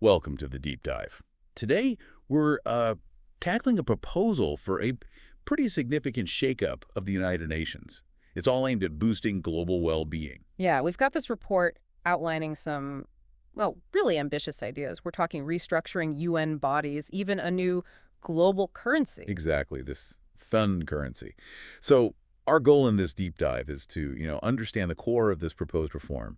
Welcome to the deep dive. Today, we're tackling a proposal for a pretty significant shakeup of the United Nations. It's all aimed at boosting global well-being. Yeah, we've got this report outlining some, well, really ambitious ideas. We're talking restructuring UN bodies, even a new global currency. Exactly, this Thun currency. So our goal in this deep dive is to, understand the core of this proposed reform.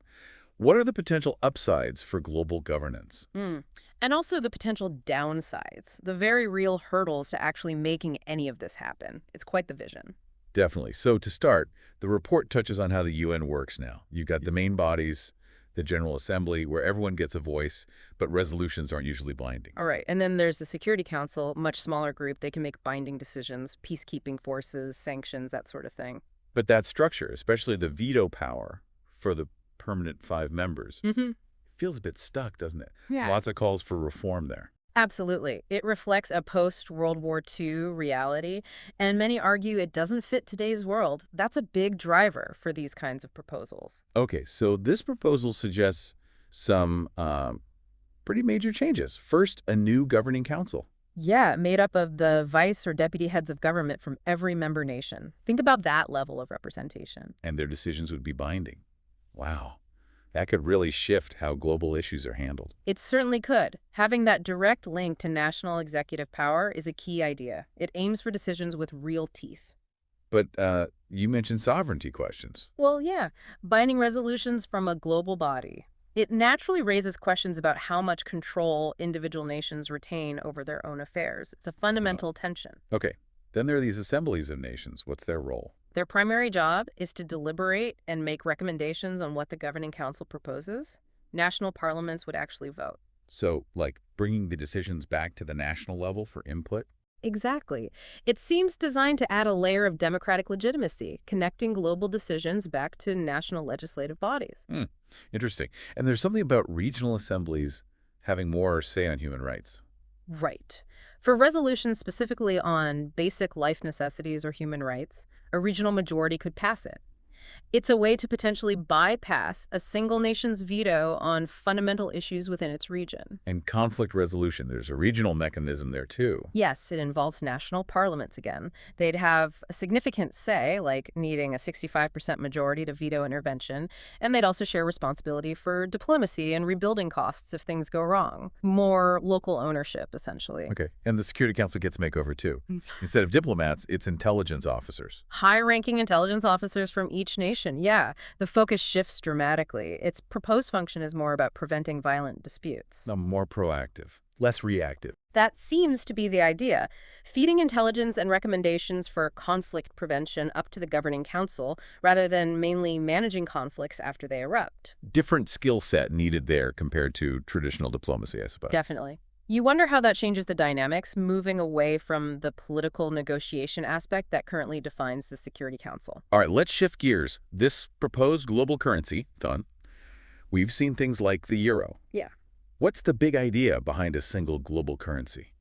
What are the potential upsides for global governance? Mm. And also the potential downsides, the very real hurdles to actually making any of this happen. It's quite the vision. Definitely. So to start, the report touches on how the UN works now. You've got the main bodies, the General Assembly, where everyone gets a voice, but resolutions aren't usually binding. All right. And then there's the Security Council, much smaller group. They can make binding decisions, peacekeeping forces, sanctions, that sort of thing. But that structure, especially the veto power for the permanent 5 members, feels a bit stuck, doesn't it? Yeah. Lots of calls for reform there. Absolutely. It reflects a post-World War II reality, and many argue it doesn't fit today's world. That's a big driver for these kinds of proposals. Okay, so this proposal suggests some pretty major changes. First, a new governing council. Yeah, made up of the vice or deputy heads of government from every member nation. Think about that level of representation. And their decisions would be binding. Wow. That could really shift how global issues are handled. It certainly could. Having that direct link to national executive power is a key idea. It aims for decisions with real teeth. But you mentioned sovereignty questions. Well, yeah, binding resolutions from a global body. It naturally raises questions about how much control individual nations retain over their own affairs. It's a fundamental tension. Okay, then there are these assemblies of nations. What's their role? Their primary job is to deliberate and make recommendations on what the governing council proposes. National parliaments would actually vote. So, like, bringing the decisions back to the national level for input? Exactly. It seems designed to add a layer of democratic legitimacy, connecting global decisions back to national legislative bodies. Interesting. And there's something about regional assemblies having more say on human rights. Right. For resolutions specifically on basic life necessities or human rights, a regional majority could pass it. It's a way to potentially bypass a single nation's veto on fundamental issues within its region. And conflict resolution, there's a regional mechanism there too. Yes, it involves national parliaments again. They'd have a significant say, like needing a 65% majority to veto intervention, and they'd also share responsibility for diplomacy and rebuilding costs if things go wrong. More local ownership, essentially. Okay. And the Security Council gets a makeover too. Instead of diplomats, it's intelligence officers. High-ranking intelligence officers from each nation. Yeah, the focus shifts dramatically. Its proposed function is more about preventing violent disputes. More proactive, less reactive. That seems to be the idea, feeding intelligence and recommendations for conflict prevention up to the governing council, rather than mainly managing conflicts after they erupt. Different skill set needed there compared to traditional diplomacy, I suppose. Definitely. You wonder how that changes the dynamics, moving away from the political negotiation aspect that currently defines the Security Council. All right, let's shift gears. This proposed global currency, Thun, we've seen things like the euro. Yeah. What's the big idea behind a single global currency?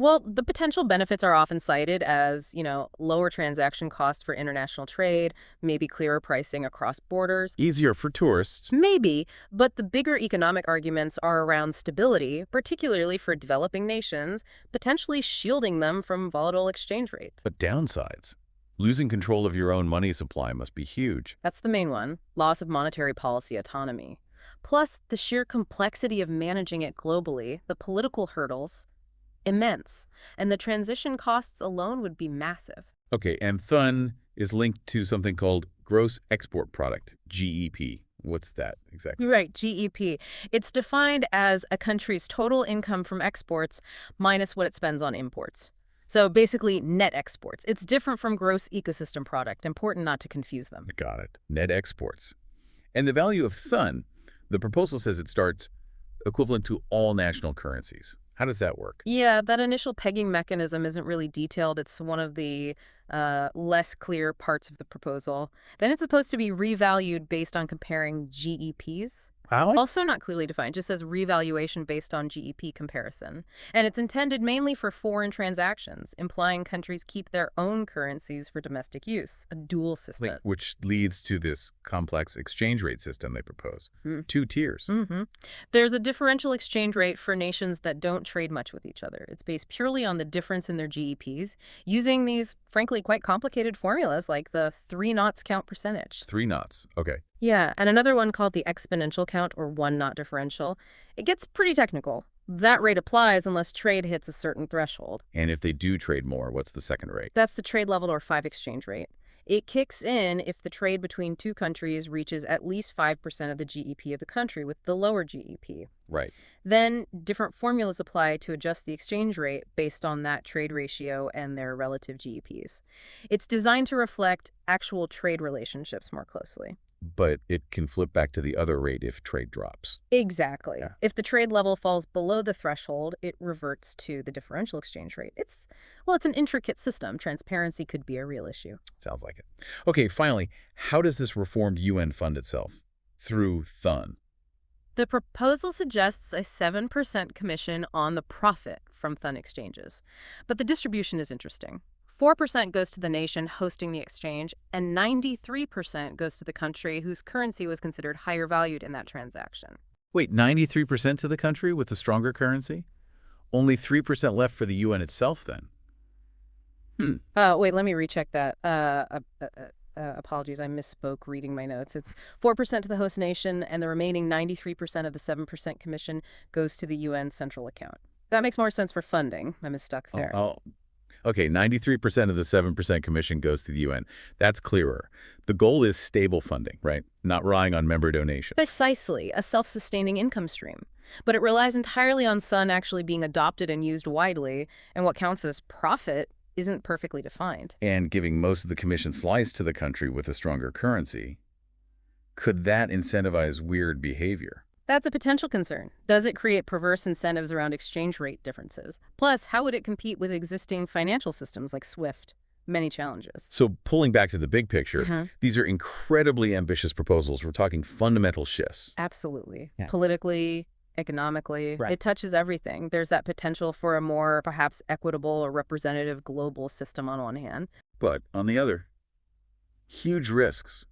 Well, the potential benefits are often cited as, lower transaction costs for international trade, maybe clearer pricing across borders. Easier for tourists. Maybe, but the bigger economic arguments are around stability, particularly for developing nations, potentially shielding them from volatile exchange rates. But downsides. Losing control of your own money supply must be huge. That's the main one, loss of monetary policy autonomy. Plus, the sheer complexity of managing it globally, the political hurdles, immense, and the transition costs alone would be massive. Okay, and Thun is linked to something called gross export product, GEP. What's that exactly? Right, GEP. It's defined as a country's total income from exports minus what it spends on imports. So basically net exports. It's different from gross ecosystem product. Important not to confuse them. Got it. Net exports. And the value of Thun, the proposal says it starts equivalent to all national currencies. How does that work? Yeah, that initial pegging mechanism isn't really detailed. It's one of the less clear parts of the proposal. Then it's supposed to be revalued based on comparing GEPs. Wow. Also not clearly defined, just says revaluation based on GEP comparison. And it's intended mainly for foreign transactions, implying countries keep their own currencies for domestic use, a dual system. Which leads to this complex exchange rate system they propose. Mm. 2 tiers. hmm There's a differential exchange rate for nations that don't trade much with each other. It's based purely on the difference in their GEPs, using these, frankly, quite complicated formulas like the 3 knots count percentage. 3 knots. Okay. Yeah, and another one called the exponential count or 1 knot differential. It gets pretty technical. That rate applies unless trade hits a certain threshold. And if they do trade more, what's the second rate? That's the trade level or 5 exchange rate. It kicks in if the trade between two countries reaches at least 5% of the GEP of the country with the lower GEP. Right. Then different formulas apply to adjust the exchange rate based on that trade ratio and their relative GEPs. It's designed to reflect actual trade relationships more closely. But it can flip back to the other rate if trade drops. Exactly. Yeah. If the trade level falls below the threshold, it reverts to the differential exchange rate. It's an intricate system. Transparency could be a real issue. Sounds like it. Okay, finally, how does this reformed UN fund itself? Through Thun. The proposal suggests a 7% commission on the profit from Thun exchanges. But the distribution is interesting. 4% goes to the nation hosting the exchange, and 93% goes to the country whose currency was considered higher valued in that transaction. Wait, 93% to the country with the stronger currency? Only 3% left for the UN itself, then? Wait, let me recheck that. Apologies, I misspoke reading my notes. It's 4% to the host nation, and the remaining 93% of the 7% commission goes to the UN central account. That makes more sense for funding. I misstuck there. Okay, 93% of the 7% commission goes to the UN. That's clearer. The goal is stable funding, right? Not relying on member donations. Precisely, a self-sustaining income stream. But it relies entirely on Sun actually being adopted and used widely, and what counts as profit isn't perfectly defined. And giving most of the commission slice to the country with a stronger currency. Could that incentivize weird behavior? That's a potential concern. Does it create perverse incentives around exchange rate differences? Plus, how would it compete with existing financial systems like SWIFT? Many challenges. So pulling back to the big picture, these are incredibly ambitious proposals. We're talking fundamental shifts. Absolutely. Yeah. Politically, economically, Right. It touches everything. There's that potential for a more, perhaps, equitable or representative global system on one hand. But on the other, huge risks.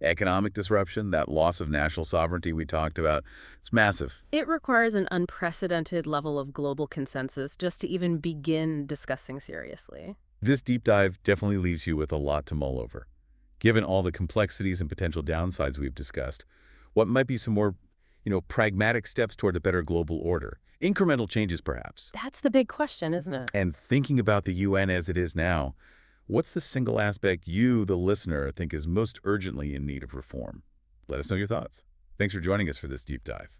Economic disruption, that loss of national sovereignty we talked about, it's massive. It requires an unprecedented level of global consensus just to even begin discussing seriously. This deep dive definitely leaves you with a lot to mull over. Given all the complexities and potential downsides we've discussed, what might be some more, pragmatic steps toward a better global order? Incremental changes, perhaps. That's the big question, isn't it? And thinking about the UN as it is now, what's the single aspect you, the listener, think is most urgently in need of reform? Let us know your thoughts. Thanks for joining us for this deep dive.